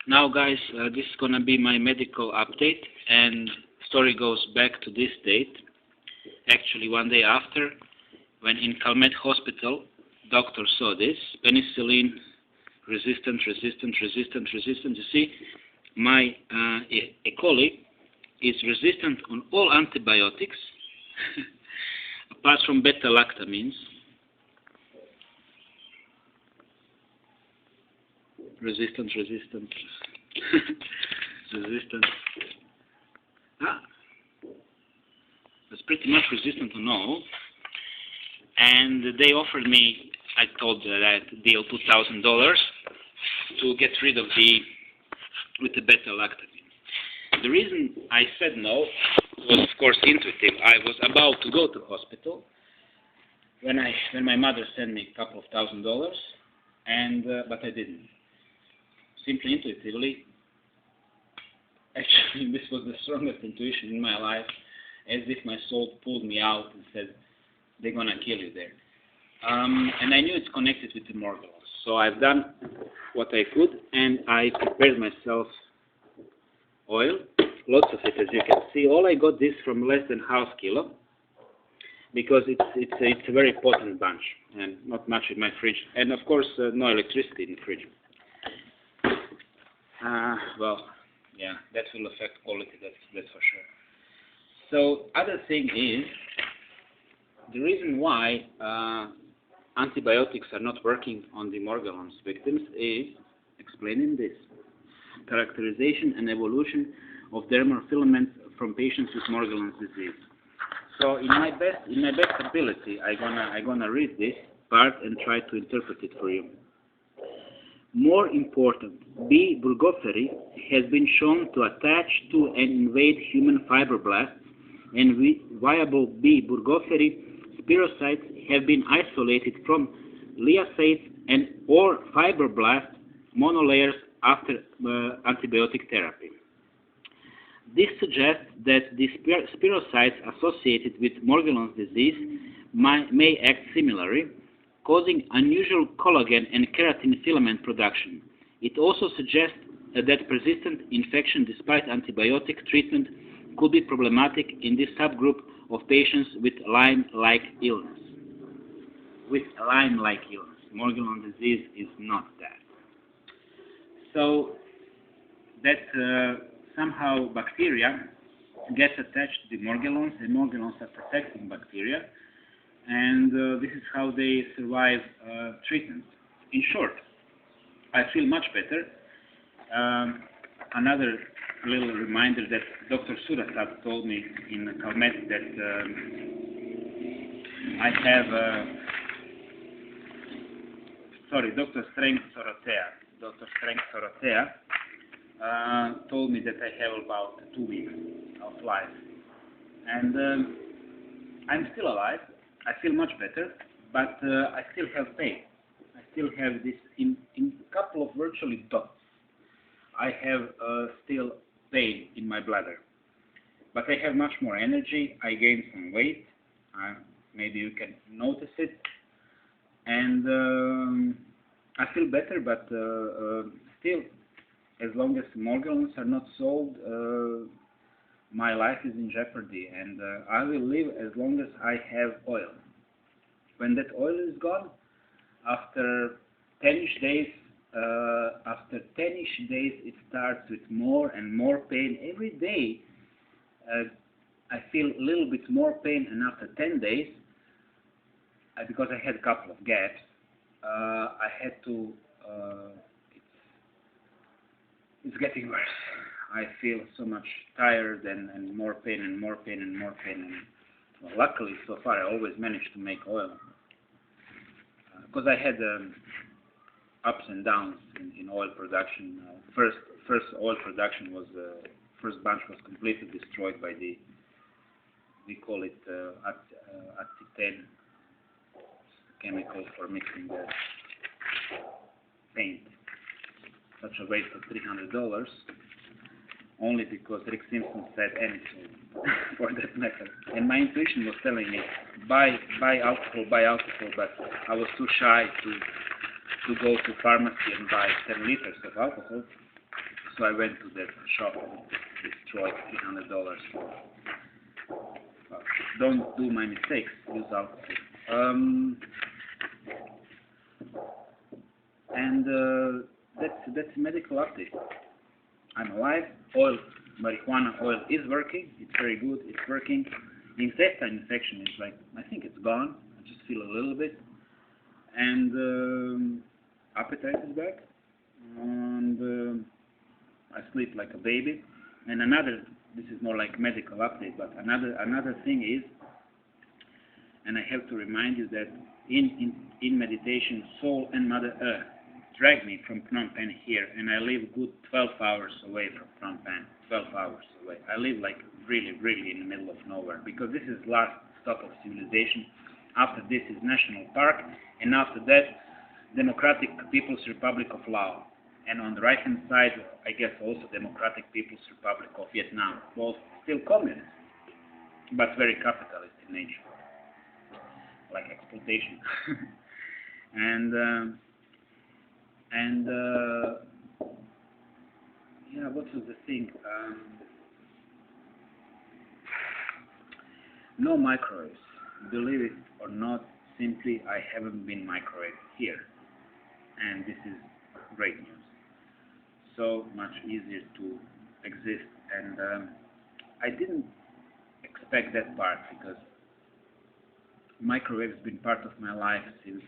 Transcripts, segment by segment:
Now guys, this is gonna be my medical update, and story goes back to this date. Actually, one day after, when in Calmette Hospital, doctor saw this, penicillin resistant. You see, my E. coli is resistant on all antibiotics, apart from beta-lactamines. Resistant. It's pretty much resistant to all. And they offered me, I told that deal $2,000 to get rid of with the beta-lactamine. The reason I said no was, of course, intuitive. I was about to go to hospital when my mother sent me a couple of $1,000, but I didn't. Simply intuitively, actually this was the strongest intuition in my life, as if my soul pulled me out and said, they're gonna kill you there. And I knew it's connected with the Morhrllons. So I've done what I could, and I prepared myself oil, lots of it, as you can see. All I got this from less than half kilo, because it's a very potent bunch, and not much in my fridge. And of course, no electricity in the fridge. Well, yeah, that will affect quality, that's for sure. So, other thing is, the reason why antibiotics are not working on the Morhrllons victims is explained in this. Characterization and evolution of dermal filaments from patients with Morhrllons disease. So, in my best ability, I gonna read this part and try to interpret it for you. More important, B. burgdorferi has been shown to attach to and invade human fibroblasts, and viable B. burgdorferi spirocytes have been isolated from lymphocytes and or fibroblast monolayers after antibiotic therapy. This suggests that the spirocytes associated with Morhrllons disease may act similarly, causing unusual collagen and keratin filament production. It also suggests that persistent infection despite antibiotic treatment could be problematic in this subgroup of patients with Lyme-like illness. Morhrllons disease is not that. So that somehow bacteria gets attached to the Morhrllons, and Morhrllons are protecting bacteria, and this is how they survive treatment. In short, I feel much better. Another little reminder that Dr. Surasat told me in Calmette that I have, Dr. Streng Sorotea told me that I have about 2 weeks of life. And I'm still alive. I feel much better, but I still have pain. I still have this in a couple of virtually dots. I have still pain in my bladder, but I have much more energy. I gained some weight. Maybe you can notice it, and I feel better. But still, as long as Morhrllons are not solved, my life is in jeopardy, and I will live as long as I have oil. When that oil is gone, after 10-ish days, it starts with more and more pain. Every day, I feel a little bit more pain, and after 10 days, because I had a couple of gaps, I had to, it's getting worse. I feel so much tired and more pain and more pain and more pain. And well, luckily, so far, I always managed to make oil. Because I had ups and downs in oil production. First oil production was, first bunch was completely destroyed by we call it acetane chemical for mixing the paint. Such a waste of $300. Only because Rick Simpson said anything for that method. And my intuition was telling me, buy alcohol, but I was too shy to go to pharmacy and buy 10 liters of alcohol. So I went to that shop and destroyed $300 for. Don't do my mistakes. Use alcohol. And that's a medical update. I'm alive. Marijuana oil is working. It's very good. It's working. The intestine infection is like, I think it's gone. I just feel a little bit. And appetite is back. And I sleep like a baby. And this is more like medical update, but another thing is, and I have to remind you that in meditation, soul and Mother Earth drag me from Phnom Penh here, and I live good 12 hours away from Phnom Penh, 12 hours away. I live like really, really in the middle of nowhere, because this is last stop of civilization. After this is National Park, and after that, Democratic People's Republic of Laos. And on the right-hand side, I guess also Democratic People's Republic of Vietnam, both still communist, but very capitalist in nature, like exploitation. Yeah, what was the thing? No microwaves. Believe it or not, simply I haven't been microwaved here, and this is great news. So much easier to exist, and I didn't expect that part, because microwave has been part of my life since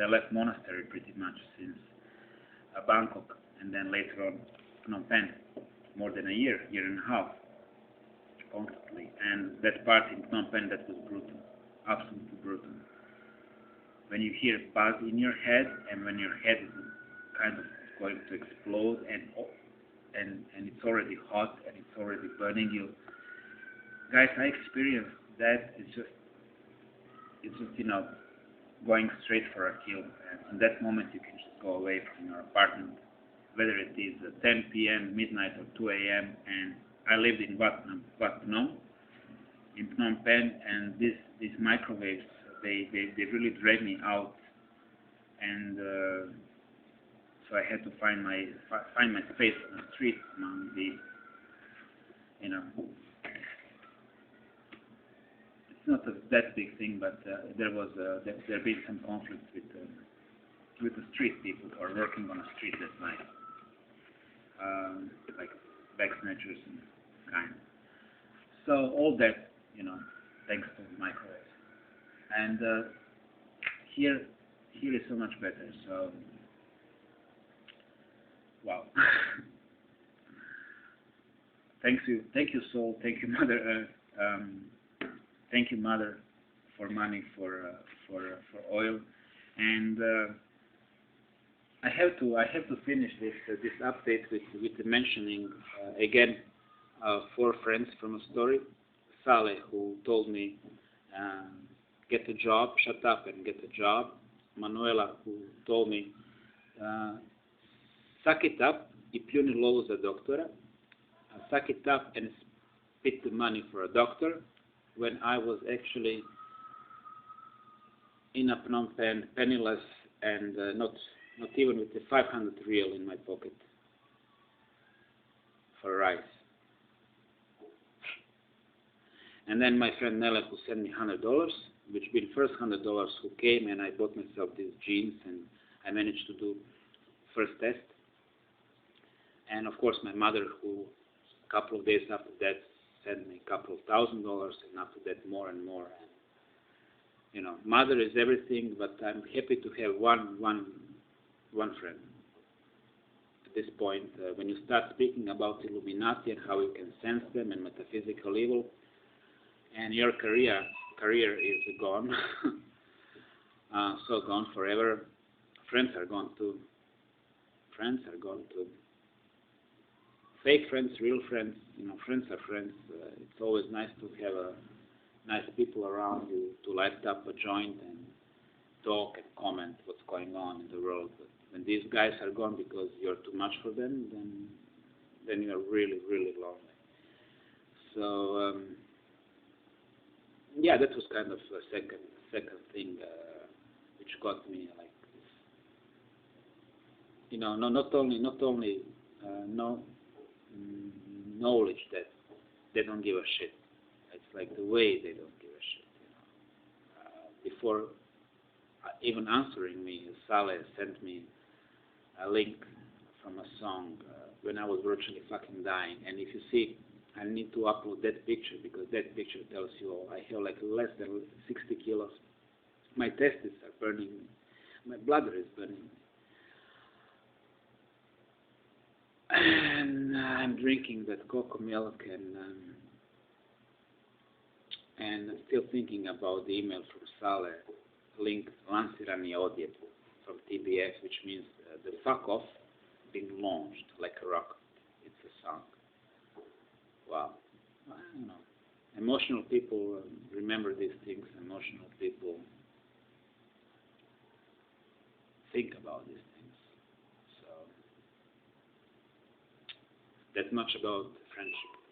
I left monastery, pretty much, since Bangkok, and then later on Phnom Penh, more than a year and a half, constantly. And that part in Phnom Penh, that was brutal, absolutely brutal. When you hear buzz in your head, and when your head is kind of going to explode, and it's already hot, and it's already burning you. Guys, I experienced that. It's just going straight for a kill. And in that moment, you can just go away from your apartment, whether it is 10 p.m., midnight, or 2 a.m. And I lived in Wat Phnom, in Phnom Penh, and these microwaves, they really drag me out, and so I had to find my space on the street among the, it's not that big thing, but there been some conflict with the street people who are working on the street that night, like bag snatchers and kind. So all that, thanks to microwaves, and here is so much better. So. Wow. Thank you, Soul. Thank you, Mother Earth. Thank you, Mother, for money, for oil, and I have to finish this update with mentioning again 4 friends from a story. Saleh, who told me get a job, shut up and get a job. Manuela, who told me. Suck it up и плюни лову за доктора. Suck it up and spit the money for a doctor, when I was actually in a Phnom Penh, penniless, and not even with the 500 real in my pocket for rice. And then my friend Nella, who sent me $100, which been first $100 who came, and I bought myself these jeans, and I managed to do first test. And of course, my mother, who a couple of days after that sent me a couple of $1,000, and after that more and more. And, mother is everything, but I'm happy to have one friend. At this point, when you start speaking about Illuminati and how you can sense them and metaphysical evil, and your career is gone, so gone forever. Friends are gone too. Fake friends, real friends, friends are friends. It's always nice to have nice people around you to light up a joint and talk and comment what's going on in the world. But when these guys are gone because you're too much for them, then you're really, really lonely. So yeah, that was kind of a second thing which got me like this. Not only no knowledge that they don't give a shit. It's like the way they don't give a shit. Before even answering me, Saleh sent me a link from a song when I was virtually fucking dying. And if you see, I need to upload that picture because that picture tells you all. I have like less than 60 kilos. My testes are burning me. My bladder is burning me. And I'm drinking that cocoa milk and still thinking about the email from Saleh, linked Lansirani Odjeb from TBF, which means the fuck off being launched like a rocket. It's a song. Wow. I don't know. Emotional people remember these things. Emotional people think about these things. So that's much about friendship.